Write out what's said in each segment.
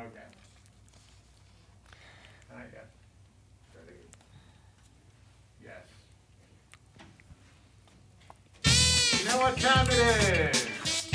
Okay. I got ready. Yes. You know what time it is?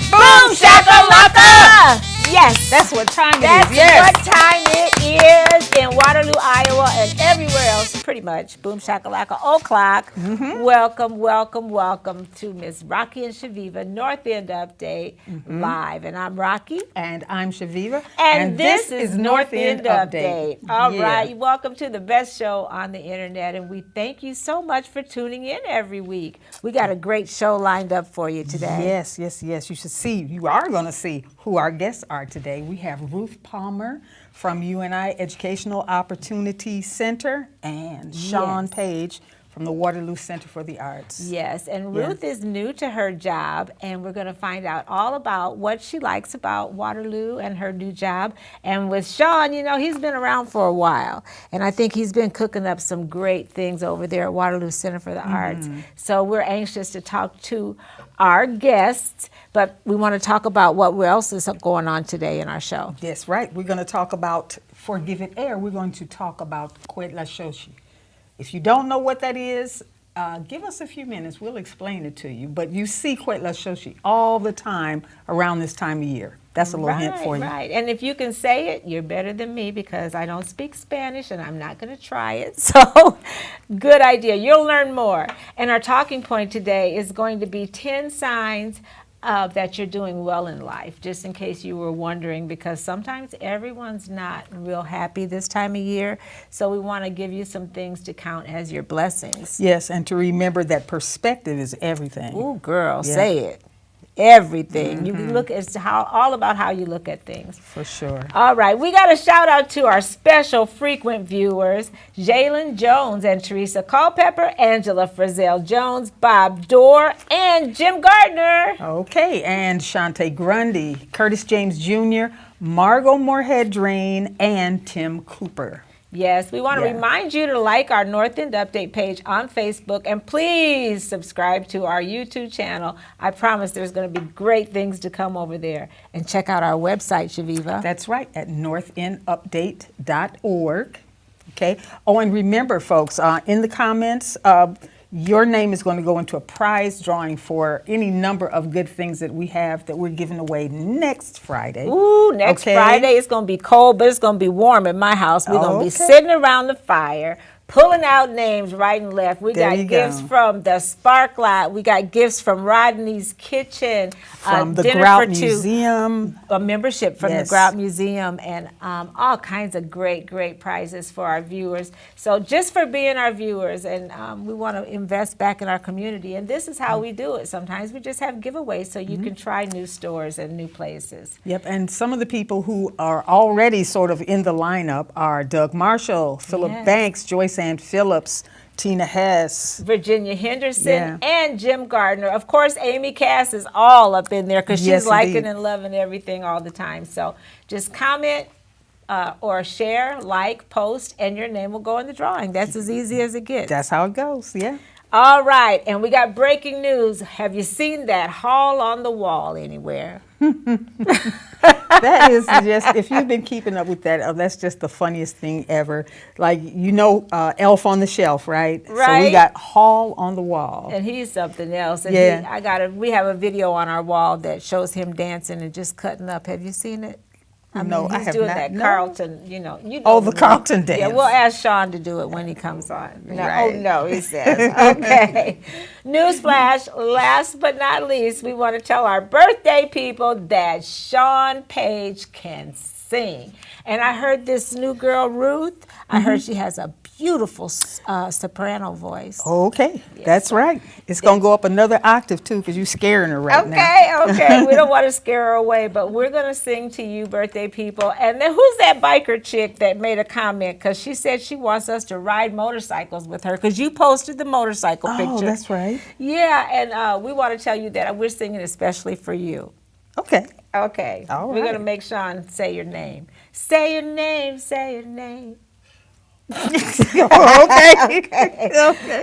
Boom shakalaka! Yes, That's what time it that's is. Yes. what time it is in Waterloo, Iowa, and everywhere else, pretty much. Boom shakalaka o'clock. Welcome, welcome, welcome to Miss Rocki and Chaveevah North End Update live, and I'm Rocki. And I'm Chaveevah. And this is North End Update. All Yeah. right, welcome to the best show on the internet, and we thank you so much for tuning in every week. We got a great show lined up for you today. Yes, yes, yes. You should see, you are going to see who our guests are today. We have Ruth Palmer from UNICUE Educational Opportunity Center and Chawne Paige from the Waterloo Center for the Arts. Yes, and Ruth is new to her job, and we're going to find out all about what she likes about Waterloo and her new job. And with Chawne, you know, he's been around for a while, and I think he's been cooking up some great things over there at Waterloo Center for the Arts. So we're anxious to talk to our guests, but we want to talk about what else is going on today in our show. Yes, right. We're going to talk about, for Give It Air, we're going to talk about Kwetla Shoshi. If you don't know what that is, give us a few minutes. We'll explain it to you. But you see Kwetla Shoshi all the time around this time of year. That's a little hint for you. Right, and if you can say it, you're better than me because I don't speak Spanish and I'm not going to try it. So, good idea. You'll learn more. And our talking point today is going to be 10 signs that you're doing well in life, just in case you were wondering, because sometimes everyone's not real happy this time of year. So we want to give you some things to count as your blessings. Yes, and to remember that perspective is everything. Ooh, girl, Yeah. say it. Everything. You look, it's all about how you look at things. For sure. All right, we got a shout out to our special frequent viewers, Jalen Jones and Teresa Culpepper, Angela Frizzell Jones, Bob Dorr, and Jim Gardner. Okay, and Shante Grundy, Curtis James Jr., Margot Moorhead Drain, and Tim Cooper. Yes, we want to remind you to like our North End Update page on Facebook, and please subscribe to our YouTube channel. I promise there's going to be great things to come over there. And check out our website, Chaveevah. That's right, at northendupdate.org. Okay. Oh, and remember, folks, in the comments, your name is going to go into a prize drawing for any number of good things that we have that we're giving away next Friday. Ooh, next Friday it's going to be cold, but it's going to be warm at my house. We're going to be sitting around the fire, pulling out names right and left. We got gifts from the Sparklight. We got gifts from Rodney's Kitchen. From the dinner Grout for two, Museum. a membership from the Grout Museum, and all kinds of great, great prizes for our viewers. So just for being our viewers, and we want to invest back in our community. And this is how we do it. Sometimes we just have giveaways so you can try new stores and new places. Yep, and some of the people who are already sort of in the lineup are Doug Marshall, Philip Banks, Joyce Ann Phillips, Tina Hess, Virginia Henderson, and Jim Gardner. Of course, Amy Cass is all up in there because she's liking and loving everything all the time. So just comment or share, like, post, and your name will go in the drawing. That's as easy as it gets. That's how it goes, yeah. All right, and we got breaking news. Have you seen that hall on the wall anywhere? That is just, if you've been keeping up with that, that's just the funniest thing ever. Like, you know, Elf on the Shelf, right? Right. So we got Hall on the Wall. And he's something else. And Yeah. we have a video on our wall that shows him dancing and just cutting up. Have you seen it? No, I he's have doing not. that No. Carlton, you know Oh, the Carlton dance. Yeah, we'll ask Chawne to do it when he comes on. No, Right. Oh, no, he says. Okay. Newsflash, last but not least, we want to tell our birthday people that Chawne Paige can sing. And I heard this new girl, Ruth, I heard she has a beautiful soprano voice. Okay, that's right. It's going to go up another octave, too, because you're scaring her right now. Okay. We don't want to scare her away, but we're going to sing to you, birthday people. And then who's that biker chick that made a comment? Because she said she wants us to ride motorcycles with her, because you posted the motorcycle picture. Oh, that's right. Yeah, and we want to tell you that we're singing especially for you. Okay. Okay. All We're going to right. make Chawne say your name. Say your name, say your name. Okay.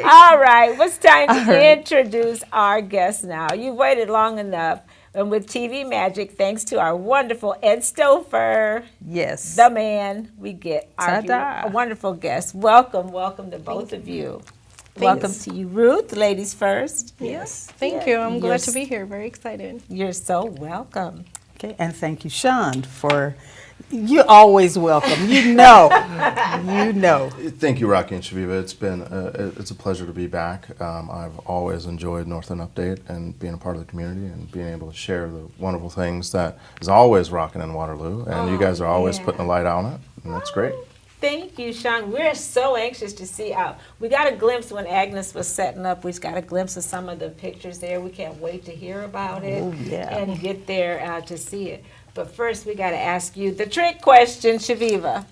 All right, it's time to introduce our guest now. You've waited long enough. And with TV magic, thanks to our wonderful Ed Stouffer, Yes. the man, we get our Ta-da. a wonderful guest. Welcome to both of you. Welcome to you, Ruth. Ladies first. Yes. Thank you. I'm You're glad to be here. Very excited. You're so welcome. Okay, and thank you, Chawne, for you're always welcome. You know. Thank you, Rocki and Chaveevah. It's a pleasure to be back. I've always enjoyed Northern Update and being a part of the community and being able to share the wonderful things that is always rocking in Waterloo. And you guys are always putting a light on it, and that's great. Thank you, Chawne. We're so anxious to see. We got a glimpse when Agnes was setting up. We just got a glimpse of some of the pictures there. We can't wait to hear about it and get there to see it. But first, we got to ask you the trick question, Chaveevah.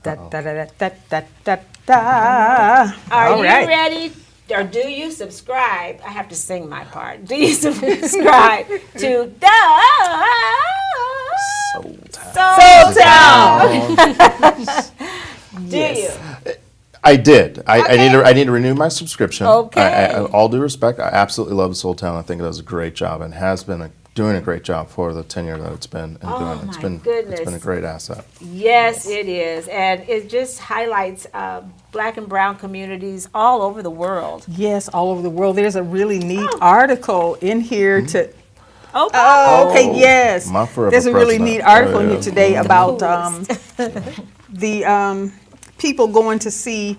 Are you ready? Or do you subscribe? I have to sing my part. Do you subscribe to the Soul Town? Do you? I did. I need to renew my subscription. Okay. All due respect, I absolutely love Soul Town. I think it does a great job and has been doing a great job for the tenure that it's been doing. It's been a great asset. Yes, it is. And it just highlights black and brown communities all over the world. Yes, all over the world. There's a really neat article in here to. Okay. Yes. My forever There's a really president. neat article Yeah. here today about the people going to see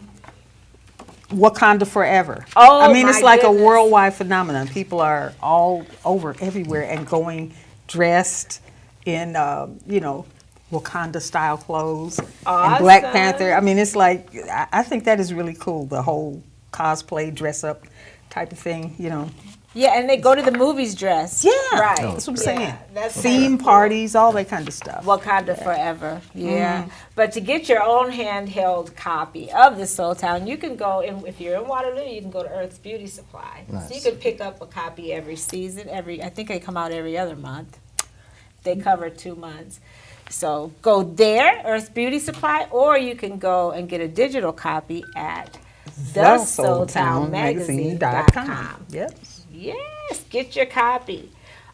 Wakanda Forever. Oh, I mean, my it's like goodness. a worldwide phenomenon. People are all over everywhere and going dressed in, Wakanda style clothes and Black Awesome. Panther. I mean, it's like, I think that is really cool, the whole cosplay, dress up type of thing, Yeah, and they go to the movies dressed. Yeah, Right. that's what I'm saying. That's Theme parties, all that kind of stuff. Wakanda Forever, yeah. But to get your own handheld copy of the Soul Town, you can go, if you're in Waterloo, you can go to Earth's Beauty Supply. Nice. So you can pick up a copy every season. I think they come out every other month. They cover 2 months. So go there, Earth's Beauty Supply, or you can go and get a digital copy at thesoultownmagazine.com. Yep. Yes, get your copy.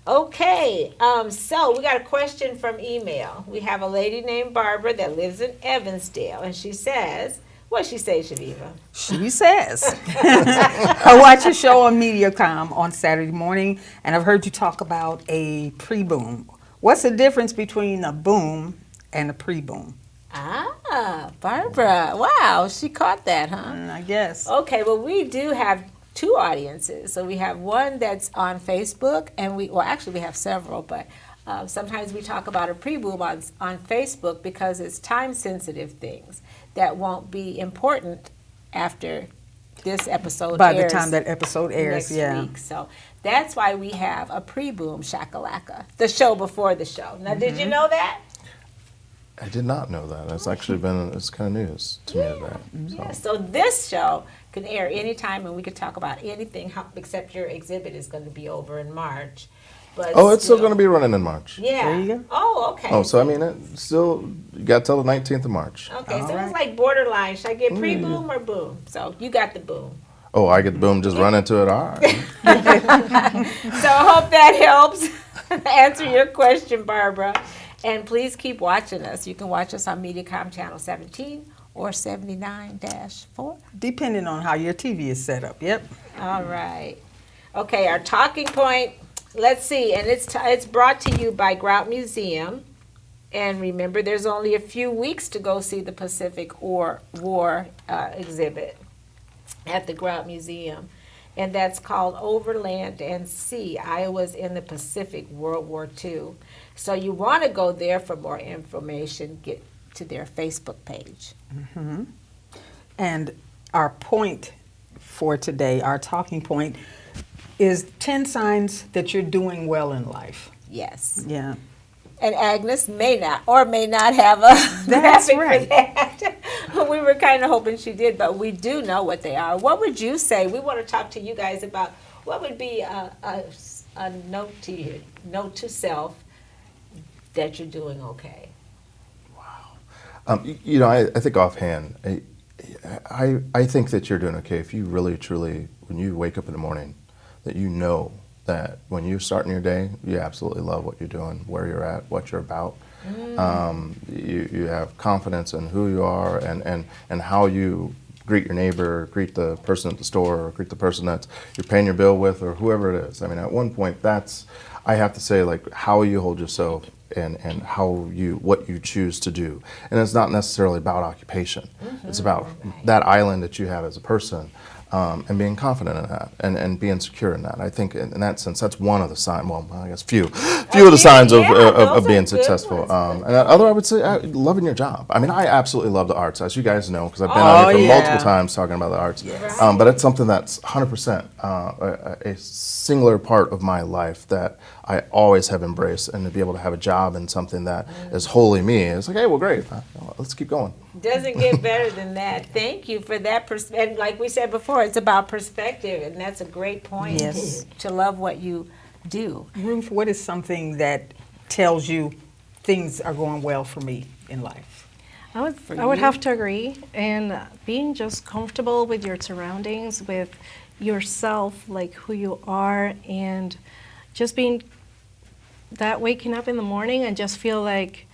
Okay, so we got a question from email. We have a lady named Barbara that lives in Evansdale, and she says, what's she say, Chaveevah? She says, I watch a show on MediaCom on Saturday morning, and I've heard you talk about a pre-boom. What's the difference between a boom and a pre-boom? Ah, Barbara. Wow, she caught that, huh? I guess. Okay, well, we do have two audiences. So we have one that's on Facebook, and we have several, but sometimes we talk about a pre-boom on Facebook because it's time-sensitive things that won't be important after this episode By airs the time that episode airs, next week. So that's why we have a pre-boom shakalaka, the show before the show. Now, did you know that? I did not know that. It's actually it's kind of news to me that. Yeah, so this show can air anytime, and we could talk about anything except your exhibit is going to be over in March. But It's still going to be running in March. Yeah. There you go. Oh, okay. Oh, so I mean, you got till the 19th of March. Okay, so All it's like borderline. Should I get pre-boom or boom? So you got the boom. Oh, I get the boom, just run into it. All right. So I hope that helps answer your question, Barbara. And please keep watching us. You can watch us on MediaCom Channel 17 or 79-4. Depending on how your TV is set up. Yep. All right. Okay, our talking point, let's see, and it's brought to you by Grout Museum. And remember, there's only a few weeks to go see the Pacific War exhibit at the Grout Museum. And that's called Overland and Sea, Iowa's in the Pacific, World War II. So you want to go there for more information, get to their Facebook page. Mm-hmm. And our point for today, our talking point, is 10 signs that you're doing well in life. Yes. Yeah. And Agnes may not have a That's graphic right. for that. We were kind of hoping she did, but we do know what they are. What would you say? We want to talk to you guys about what would be a note to you, note to self that you're doing okay. I think offhand, I think that you're doing okay if you really, truly, when you wake up in the morning, that you know that when you start in your day, you absolutely love what you're doing, where you're at, what you're about. You have confidence in who you are and how you greet your neighbor, greet the person at the store, or greet the person that you're paying your bill with, or whoever it is. I mean, at one point, I have to say, like, how you hold yourself and what you choose to do. And it's not necessarily about occupation. It's about that island that you have as a person. And being confident in that and being secure in that. I think in that sense, that's one of the signs, well, I guess few of the signs of being successful. And other, I would say, loving your job. I mean, I absolutely love the arts, as you guys know, because I've been on here for multiple times talking about the arts. Yes. But it's something that's 100% a singular part of my life that I always have embraced, and to be able to have a job in something that is wholly me, it's like, hey, well, great, let's keep going. Doesn't get better than that. Thank you for that perspective. Like we said before, it's about perspective, and that's a great point. Yes. To love what you do. Ruth, what is something that tells you things are going well for me in life? I would have to agree, and being just comfortable with your surroundings, with yourself, like who you are, and just being that waking up in the morning and just feel like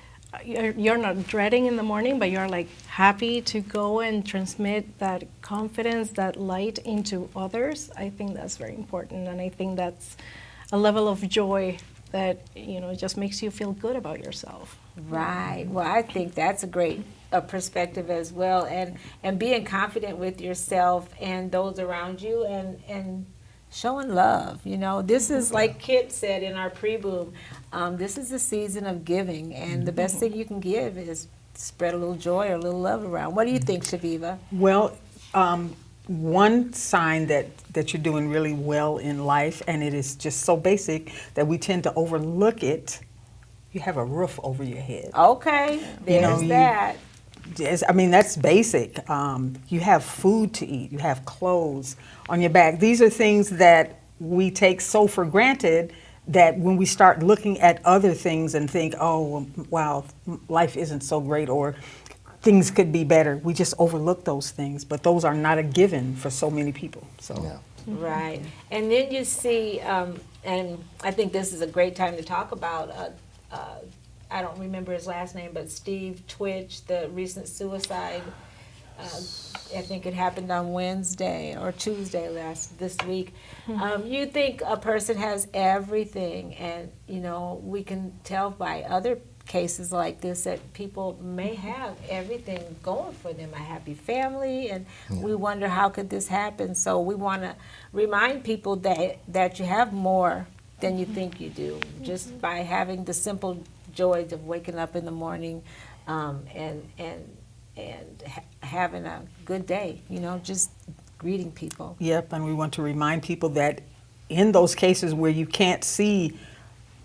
you're not dreading in the morning, but you're like happy to go and transmit that confidence, that light into others. I think that's very important, and I think that's a level of joy that, you know, just makes you feel good about yourself. Right. Well, I think that's a great perspective as well, and being confident with yourself and those around you, and showing love. You know, this is like Kit said in our pre-boom. This is a season of giving, and the best thing you can give is spread a little joy or a little love around. What do you think, Chaveevah? Well, one sign that you're doing really well in life, and it is just so basic that we tend to overlook it. You have a roof over your head. Okay, there's that. Yes, I mean, that's basic. You have food to eat. You have clothes on your back. These are things that we take so for granted that when we start looking at other things and think, oh, wow, life isn't so great, or things could be better, we just overlook those things. But those are not a given for so many people. So. Yeah. Right. And then you see, and I think this is a great time to talk about, I don't remember his last name, but Steve Twitch, the recent suicide. I think it happened on Wednesday or Tuesday this week. You think a person has everything, and you know, we can tell by other cases like this that people may have everything going for them, a happy family, and we wonder how could this happen. So we want to remind people that you have more than you think you do, just by having the simple joys of waking up in the morning and having a good day, you know, just greeting people. Yep, and we want to remind people that in those cases where you can't see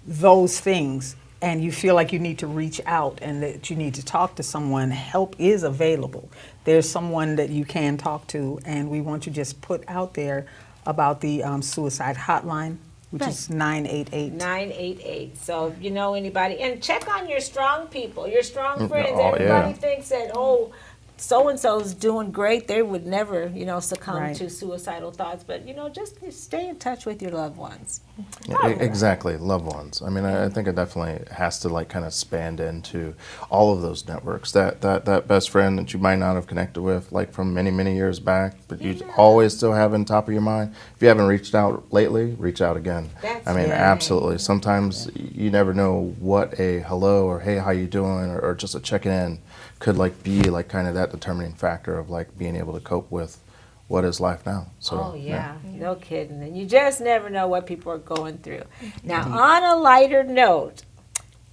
those things and you feel like you need to reach out and that you need to talk to someone, help is available. There's someone that you can talk to, and we want to just put out there about the suicide hotline, which is 988. 988. So if you know anybody, and check on your strong people, your strong friends. Oh, Everybody yeah. thinks that, oh, so-and-so's doing great. They would never, you know, succumb Right. to suicidal thoughts. But, you know, just stay in touch with your loved ones. Yeah, exactly, loved ones. I mean, I think it definitely has to like kind of span into all of those networks. That best friend that you might not have connected with like from many years back, but you always still have in top of your mind. If you haven't reached out lately, reach out again. That's I mean, right. absolutely. Sometimes you never know what a hello or hey, how you doing, or just a checking in could like be like kind of that determining factor of like being able to cope with what is life now. So, Oh, yeah, no kidding. And you just never know what people are going through. Now, on a lighter note,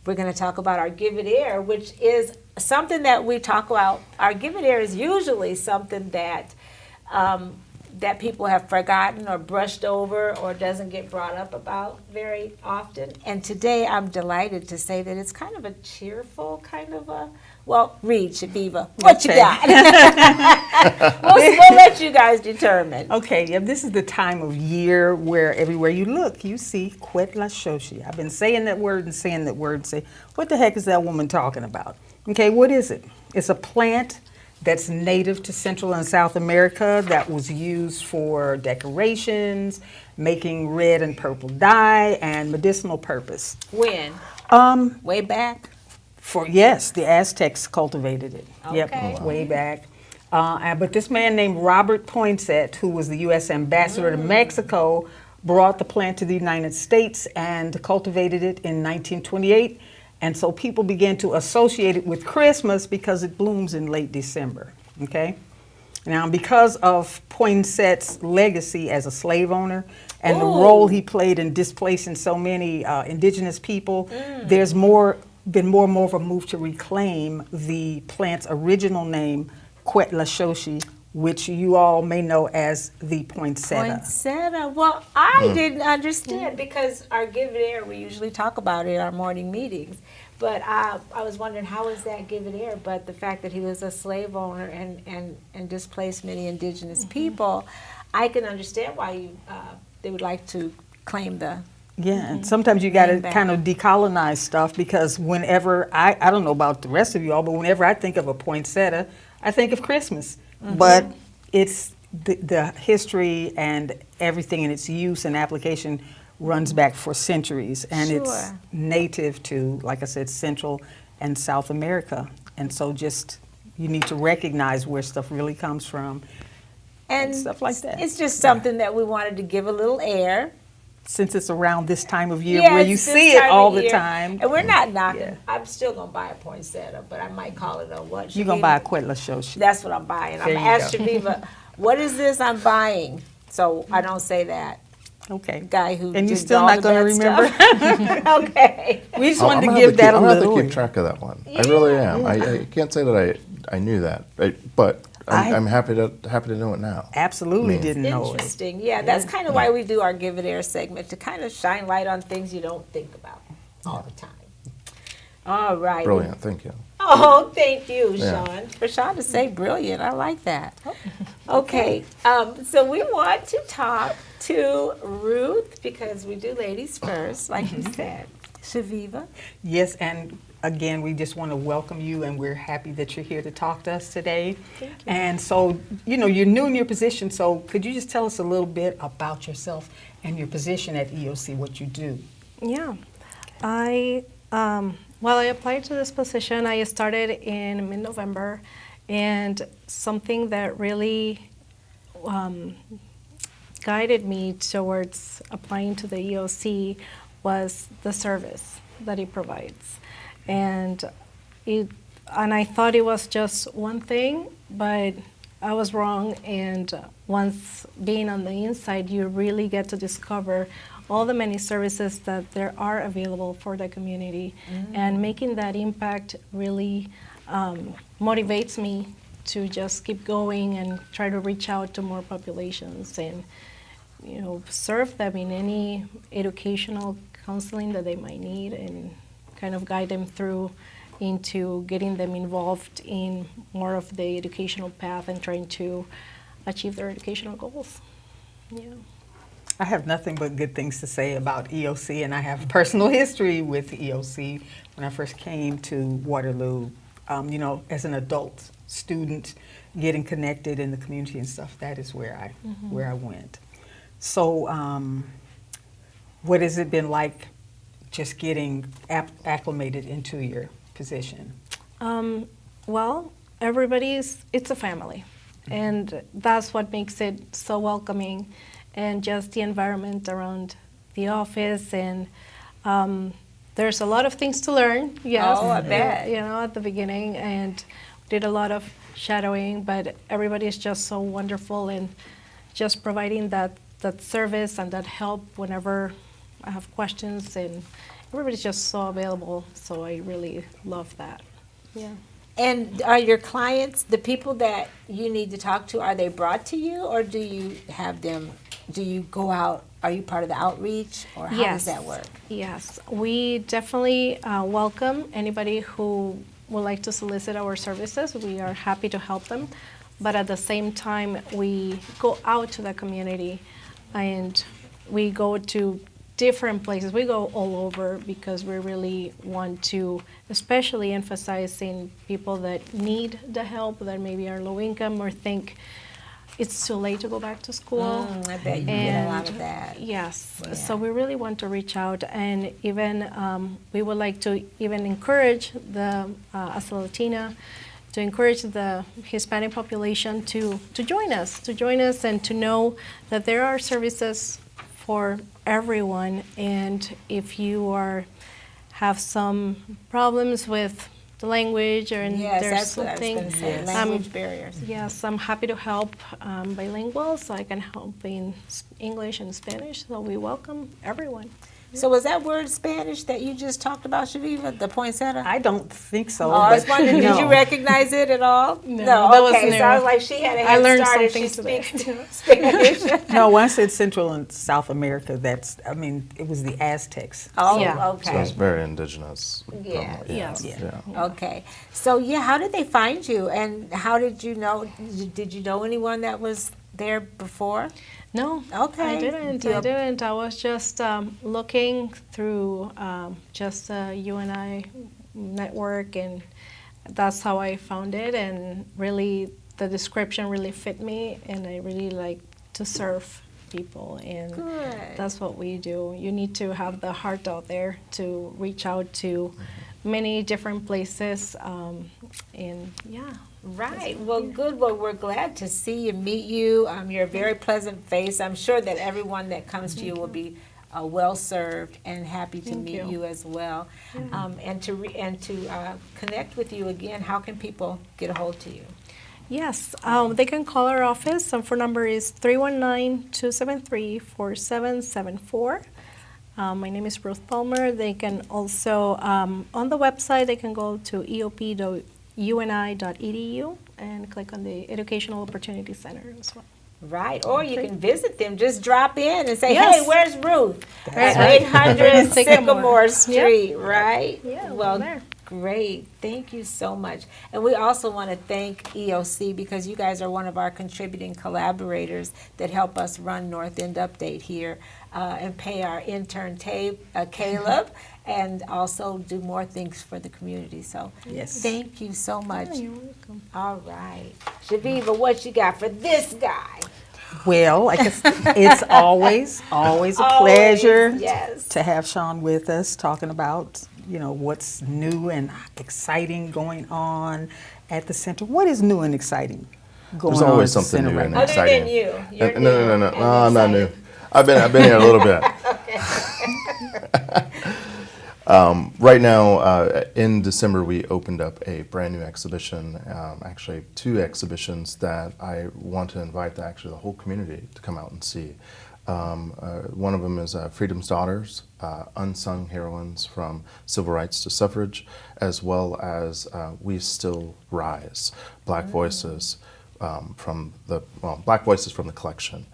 we're going to talk about our Give It Air, which is something that we talk about. Our Give It Air is usually something that that people have forgotten or brushed over or doesn't get brought up about very often. And today I'm delighted to say that it's kind of a cheerful kind of a, well, read, Chaveevah, what you Okay. got? we'll let you guys determine. Okay, yeah, this is the time of year where everywhere you look, you see Kwet La Shoshi. I've been saying that word and say, what the heck is that woman talking about? Okay, what is it? It's a plant that's native to Central and South America that was used for decorations, making red and purple dye, and medicinal purpose. When? Way back? Yes, the Aztecs cultivated it. Okay. Yep, way back. But this man named Robert Poinsett, who was the U.S. ambassador to Mexico, brought the plant to the United States and cultivated it in 1928. And so people began to associate it with Christmas because it blooms in late December, okay? Now, because of Poinset's legacy as a slave owner and the role he played in displacing so many indigenous people, there's been more and more of a move to reclaim the plant's original name, Quetzalcoatl, which you all may know as the poinsettia. Poinsettia. Well, I didn't understand because our Give It Air, we usually talk about it in our morning meetings. But I was wondering, how is that Give It Air? But the fact that he was a slave owner and displaced many indigenous people, I can understand why they would like to claim the. Yeah, and sometimes you got to Name back. kind of decolonize stuff because whenever, I don't know about the rest of y'all, but whenever I think of a poinsettia, I think of Christmas. But it's the history and everything in its use and application runs back for centuries. And it's Sure. native to, like I said, Central and South America. And so just, you need to recognize where stuff really comes from and stuff like that. It's just something that we wanted to give a little air. Since it's around this time of year Yeah, where you it's this see it time all of the year. time. And we're not knocking. Yeah. I'm still going to buy a poinsettia, but I might call it a what? You're going to Chaveevah? buy a Quetzalcoatl. That's what I'm buying. I'm There going you to ask go. Chaveevah, what is this I'm buying? So I don't say that. Okay. Guy who And you're did still all not the going to bad remember? stuff. Okay. We just I'm wanted to gonna give have that a I'm gonna have little. to keep track of that one. I really am. I can't say that I knew that, but I'm happy to know it now. Absolutely Me. didn't know it. Interesting. Yeah, that's kind of why we do our Give It Air segment, to kind of shine light on things you don't think about all the time. All right. Brilliant, thank you. Oh, thank you, Yeah. Chawne. For Chawne to say brilliant, I like that. Okay, so we want to talk to Ruth because we do ladies first, like you said. Chaveevah. Yes, and again, we just want to welcome you, and we're happy that you're here to talk to us today. Thank you. And so, you're new in your position, so could you just tell us a little bit about yourself and your position at EOC, what you do? Yeah, I applied to this position. I started in mid-November, and something that really guided me towards applying to the EOC was the service that it provides, and I thought it was just one thing, but I was wrong. And once being on the inside, you really get to discover all the many services that there are available for the community, and making that impact really motivates me to just keep going and try to reach out to more populations and serve them in any educational counseling that they might need, and kind of guide them through into getting them involved in more of the educational path and trying to achieve their educational goals. Yeah. I have nothing but good things to say about EOC, and I have personal history with EOC. When I first came to Waterloo, as an adult student, getting connected in the community and stuff, that is where I went. So what has it been like just getting acclimated into your position? Well, it's a family, and that's what makes it so welcoming, and just the environment around the office, and there's a lot of things to learn, yes. Oh, I bet. At the beginning, and did a lot of shadowing, but everybody is just so wonderful, and just providing that service and that help whenever I have questions, and everybody's just so available, so I really love that. Yeah. And are your clients, the people that you need to talk to, are they brought to you, or do you have them, do you go out, are you part of the outreach, or how does that work? Yes, we definitely welcome anybody who would like to solicit our services. We are happy to help them, but at the same time, we go out to the community, and we go to different places. We go all over because we really want to especially emphasizing people that need the help, that maybe are low income or think it's too late to go back to school. I bet you get a lot of that. Yes, Yeah. so we really want to reach out, and even we would like to even encourage the as a Latina, to encourage the Hispanic population to join us and to know that there are services for everyone. And if you have some problems with the language, or Yes, there's that's what I was something, going to say. Language barriers. yes, I'm happy to help bilingual, so I can help in English and Spanish. So we welcome everyone. So was that word Spanish that you just talked about, Chaveevah, the poinsettia? I don't think so. Oh, I was but wondering, did you no. recognize it at all? No, that was okay. new. So I was like, she had a I head learned start if something she today. speaks Spanish. No, when I said Central and South America, it was the Aztecs. Oh, Yeah. So okay. it's very indigenous. Yeah. Yes. Yeah. Okay. So yeah, how did they find you, and how did you know? Did you know anyone that was there before? No, Okay. I didn't. You- I didn't. I was just looking through just the UNI network, and that's how I found it. And really, the description really fit me, and I really like to serve people, and Good. that's what we do. You need to have the heart out there to reach out to many different places, and yeah. Right. Well, good. Well, we're glad to see you, meet you. You're a very pleasant face. I'm sure that everyone that comes to you will be well served and happy to Thank meet you. you as well. And to connect with you again, how can people get a hold to you? Yes, they can call our office. Our phone number is 319-273-4774. My name is Ruth Palmer. They can also, on the website, they can go to eop.uni.edu and click on the Educational Opportunity Center as well. Right. Or you can visit them. Just drop in and say, Yes. hey, where's Ruth? That's At right. 800 Sycamore. Sycamore Street, right? Yeah, Well, we're there. great. Thank you so much. And we also want to thank EOC because you guys are one of our contributing collaborators that help us run North End Update here and pay our intern Caleb and also do more things for the community. So Yes. thank you so much. Oh, you're welcome. All right. Chaveevah, what you got for this guy? Well, like it's always a pleasure Yes. to have Chawne with us talking about, what's new and exciting going on at the center. What is new and exciting going There's on always at the something center new right and now? Other exciting. than you. You're No, new no, and I'm not new. exciting. I've been here a little bit. Right now, in December, we opened up a brand new exhibition, actually 2 exhibitions that I want to invite the whole community to come out and see. One of them is Freedom's Daughters, Unsung Heroines from Civil Rights to Suffrage, as well as We Still Rise, Black Voices from the collection.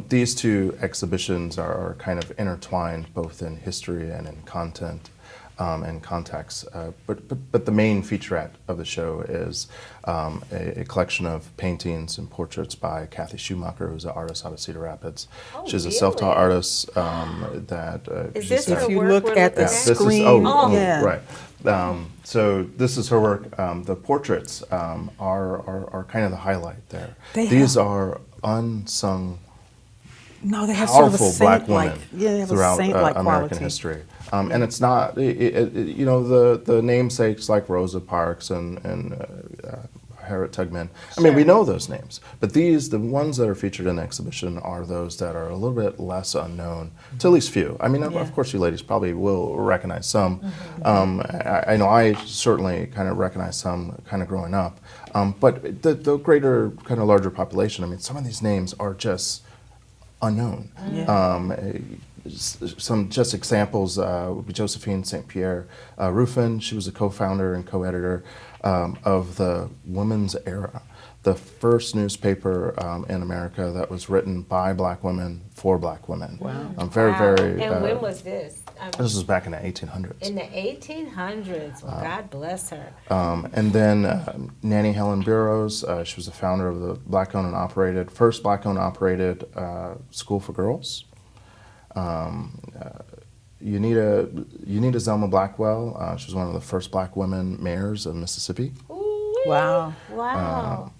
These 2 exhibitions are kind of intertwined both in history and in content and context. But the main featurette of the show is a collection of paintings and portraits by Kathy Schumacher, who's an artist out of Cedar Rapids. Oh, She's a really? self-taught artist that Is she's this got- her If you work look we're at the looking at? this is screen, oh, right. So this is her work. The portraits are kind of the highlight there. These are unsung, No, they have sort of a powerful black saint-like, women they have a throughout saint-like American quality. history. And it's not, the namesakes like Rosa Parks and Harriet Tubman. I mean, we know those names, but the ones that are featured in the exhibition are those that are a little bit less unknown to at least few. I mean, of course, you ladies probably will recognize some. I know I certainly kind of recognize some kind of growing up, but the greater, kind of larger population, I mean, some of these names are just unknown. Some just examples would be Josephine St. Pierre Ruffin. She was a co-founder and co-editor of the Women's Era, the first newspaper in America that was written by Black women for Black women. Wow. Very. And when was this? This was back in the 1800s. In the 1800s. Well, God bless her. And then Nannie Helen Burroughs, she was the founder of the first black-owned operated school for girls. Unita Zelma Blackwell. She was one of the first black women mayors of Mississippi. Ooh-wee. Wow. Wow.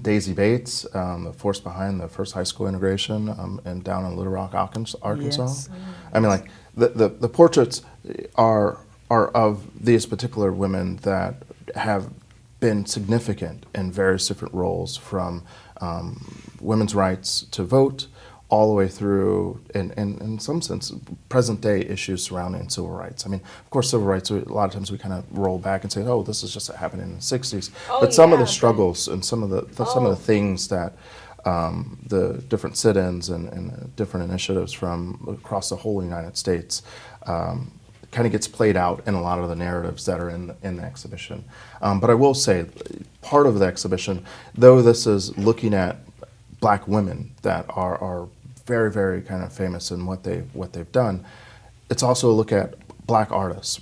Daisy Bates, the force behind the first high school integration and down in Little Rock, Arkansas. Yes. I mean, like the portraits are of these particular women that have been significant in various different roles, from women's rights to vote, all the way through, in some sense, present day issues surrounding civil rights. I mean, of course, civil rights, a lot of times we kind of roll back and say, oh, this is just happening in the 60s. Oh, but some of yeah, the struggles and some of the things that the different sit-ins and different initiatives from across the whole United States kind of gets played out in a lot of the narratives that are in the exhibition. But I will say, part of the exhibition, though this is looking at black women that are very, very kind of famous in what they've done, it's also a look at black artists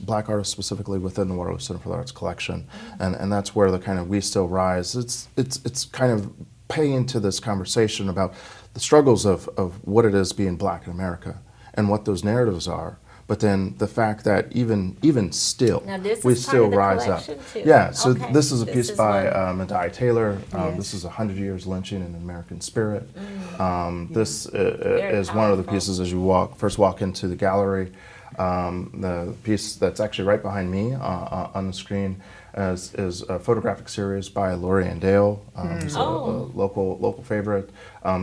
specifically within the Waterloo Center for the Arts collection, and that's where the kind of We Still Rise. It's kind of paying to this conversation about the struggles of what it is being black in America and what those narratives are. But then the fact that even still, Now this we is part still of the rise up. collection too. Yeah, so Okay. this is a This piece is by one. Madai Taylor. Yes. This is 100 Years Lynching in American Spirit. This Very is one of the powerful. pieces as you first walk into the gallery. The piece that's actually right behind me on the screen is a photographic series by Lori Ann Dale, who's a local favorite.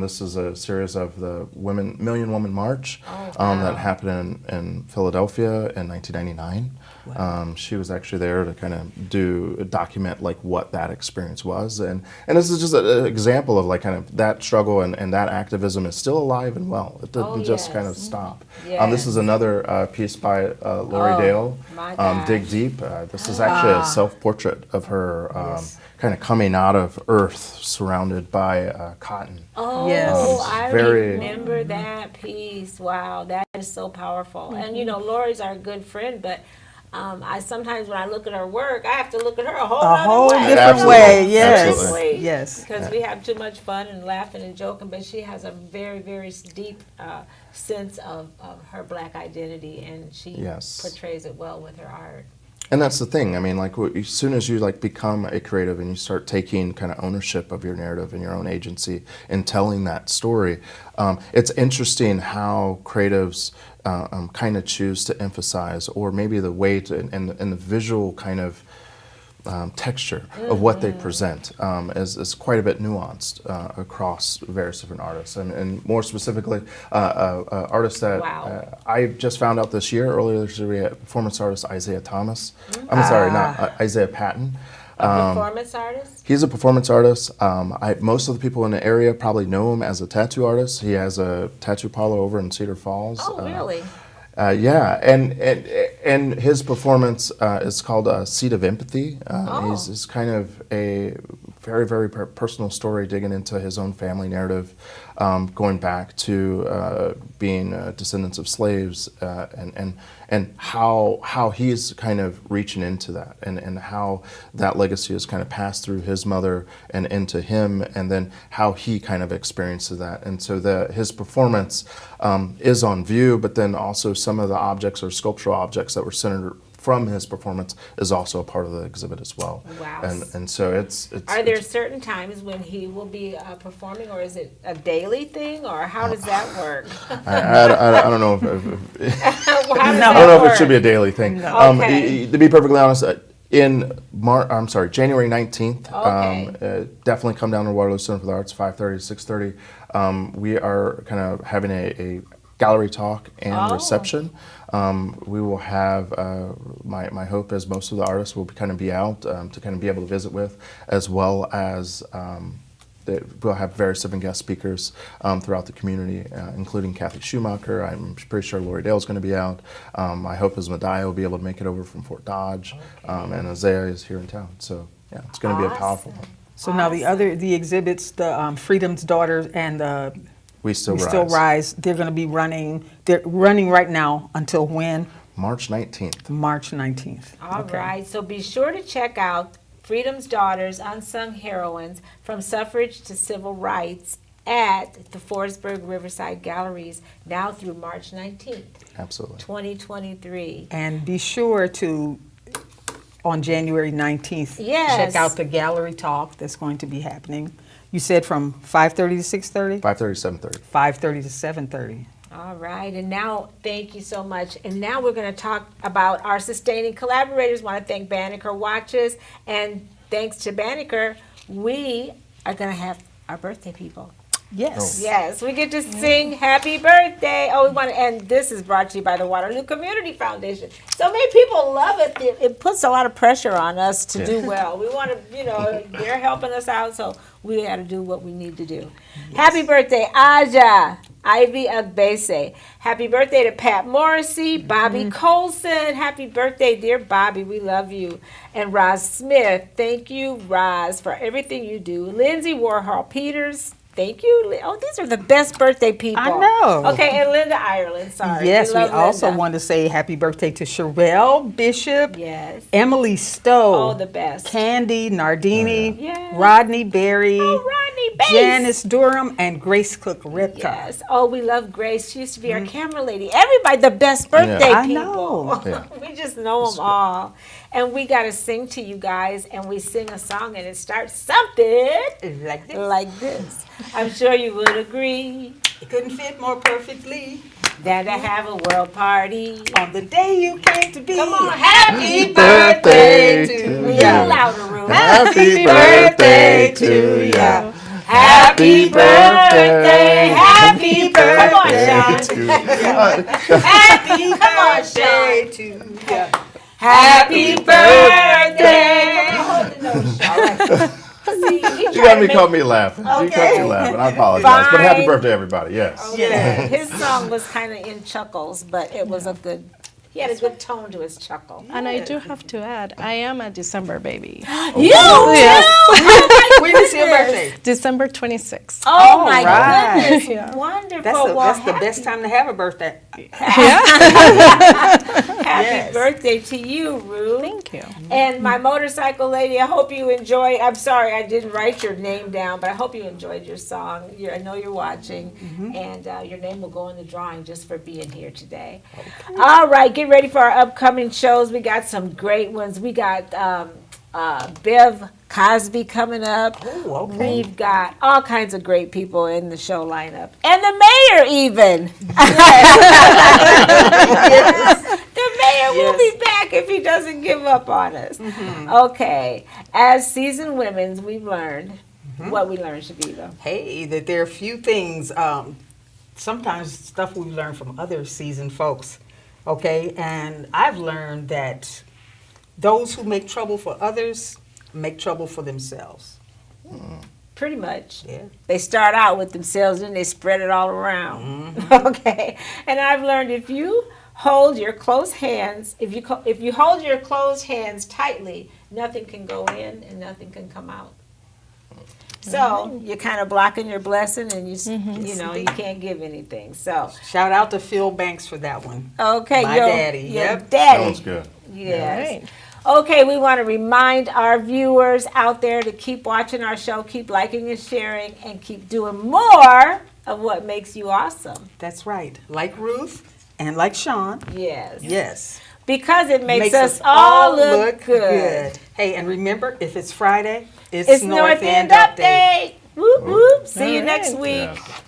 This is a series of the Million Woman March that happened in Philadelphia in 1999. She was actually there to kind of document like what that experience was, and this is just an example of like kind of that struggle and that activism is still alive and well. It didn't just kind of stop. This is another piece by Lori Dale, my gosh. Dig Deep. This is actually a self-portrait of her kind of coming out of earth surrounded by cotton. Oh, Yes. I Very- remember that piece. Wow, that is so powerful. And you know, Lori's our good friend, but I sometimes when I look at her work, I have to look at her a whole way. different Absolutely. way. Yes. Absolutely. Yes. Because we have too much fun and laughing and joking, but she has a very, very deep sense of her black identity, and she Yes. portrays it well with her art. And that's the thing. I mean, like as soon as you like become a creative and you start taking kind of ownership of your narrative and your own agency in telling that story, it's interesting how creatives kind of choose to emphasize, or maybe the way to and the visual kind of texture of what they present is quite a bit nuanced across various different artists, and more specifically, artists that I just found out earlier this year, we had performance artist Isaiah Thomas. I'm sorry, not Isaiah Patton. A performance artist? He's a performance artist. Most of the people in the area probably know him as a tattoo artist. He has a tattoo parlor over in Cedar Falls. Oh, really? Yeah, and his performance is called Seed of Empathy. He's kind of a very, very personal story, digging into his own family narrative, going back to being descendants of slaves, and how he's kind of reaching into that, and how that legacy is kind of passed through his mother and into him, and then how he kind of experiences that. And so his performance is on view, but then also some of the objects or sculptural objects that were centered from his performance is also a part of the exhibit as well. Wow. And so it's Are there certain times when he will be performing, or is it a daily thing, or how does that work? I don't know if How does I that don't know if work? it should be a daily thing. Okay. To be perfectly honest, January 19th, definitely come down to Waterloo Center for the Arts, 5:30 to 6:30. We are kind of having a gallery talk and reception. We will have, my hope is most of the artists will kind of be out to kind of be able to visit with, as well as we'll have various different guest speakers throughout the community, including Kathy Schumacher. I'm pretty sure Lori Dale's going to be out. My hope is Madai will be able to make it over from Fort Dodge, and Isaiah is here in town. So yeah, it's going to be a powerful one. So now the exhibits, the Freedom's Daughters and the We Still Rise, they're going to be running. They're running right now until when? March 19th. March 19th. All right, so be sure to check out Freedom's Daughters, Unsung Heroines, From Suffrage to Civil Rights, at the Forestburg Riverside Galleries now through March 19th, Absolutely. 2023. And be sure to, on January 19th, Yes. check out the gallery talk that's going to be happening. You said from 5:30 to 6:30? 5:30, 7:30. 5:30 to 7:30. All right, and now, thank you so much. And now we're going to talk about our sustaining collaborators. Want to thank Banneker Watches, and thanks to Banneker, we are going to have our birthday people. Yes. Yes, we get to sing happy birthday. Oh, we want to, and this is brought to you by the Waterloo Community Foundation. So many people love it. It puts a lot of pressure on us to do well. We want to, they're helping us out, so we got to do what we need to do. Yes. Happy birthday, Aja, Ivy Agbese. Happy birthday to Pat Morrissey, Bobby Colson. Happy birthday, dear Bobby. We love you. And Roz Smith. Thank you, Roz, for everything you do. Lindsay Warhol Peters. Thank you. Oh, these are the best birthday people. I know. Okay, and Linda Ireland, sorry. Yes, we love also Linda. want to say happy birthday to Sherelle Bishop, Yes. Emily Stowe, Oh, the best. Candy Nardini, Yes. Rodney Berry, Oh, Rodney Bates. Janice Durham, and Grace Cook Ripka. Yes. Oh, we love Grace. She used to be our camera lady. Everybody, the best birthday I people. know. Yeah. We just know them all. And we got to sing to you guys, and we sing a song, and it starts something Like this. like this. I'm sure you would agree It couldn't fit more perfectly than to have a world party. on the day you came to be. Come on, happy birthday birthday to to you. ya. Louder, Ruth. Happy birthday to ya. Happy birthday. Happy birthday. Come on, to Chawne. you. Happy, come on, Chawne. to ya. Happy birthday. Hold the note, all right. See, You caught me laughing. You caught me laughing. I apologize. But happy Fine. birthday, everybody. Yes. Yeah. His song was kind of in chuckles, but it was he had a good tone to his chuckle. And I do have to add, I am a December baby. You Yes. When is your birthday? December 26th. Oh my right. goodness, Yeah. wonderful. That's the Well, best time to have a birthday. happy Yes. birthday to you, Ruth. Thank you. And my motorcycle lady, I hope you enjoyed. I'm sorry I didn't write your name down, but I hope you enjoyed your song. I know you're watching, and your name will go in the drawing just for being here today. All right, get ready for our upcoming shows. We got some great ones. We got Bev Cosby coming up. Oh, okay. We've got all kinds of great people in the show lineup. And the mayor even. The mayor will be back if he doesn't give up on us. Okay. As seasoned women, we've learned what we learned, Chaveevah. Hey, that there are a few things, sometimes stuff we learn from other seasoned folks, okay? And I've learned that those who make trouble for others make trouble for themselves. Pretty much. Yeah. They start out with themselves and they spread it all around. Okay. And I've learned if you hold your closed hands, if you hold your closed hands tightly, nothing can go in and nothing can come out. So you're kind of blocking your blessing, and you can't give anything. So Shout out to Phil Banks for that one. okay, My your daddy, your yep. That daddy. one's good. Yes. Okay, we want to remind our viewers out there to keep watching our show, keep liking and sharing, and keep doing more of what makes you awesome. That's right. Like Ruth and like Chawne. Yes. Yes. Because it makes us all look good. Hey, and remember, if it's Friday, It's North End Update. Whoop, whoop. See you All next right. week. Yes.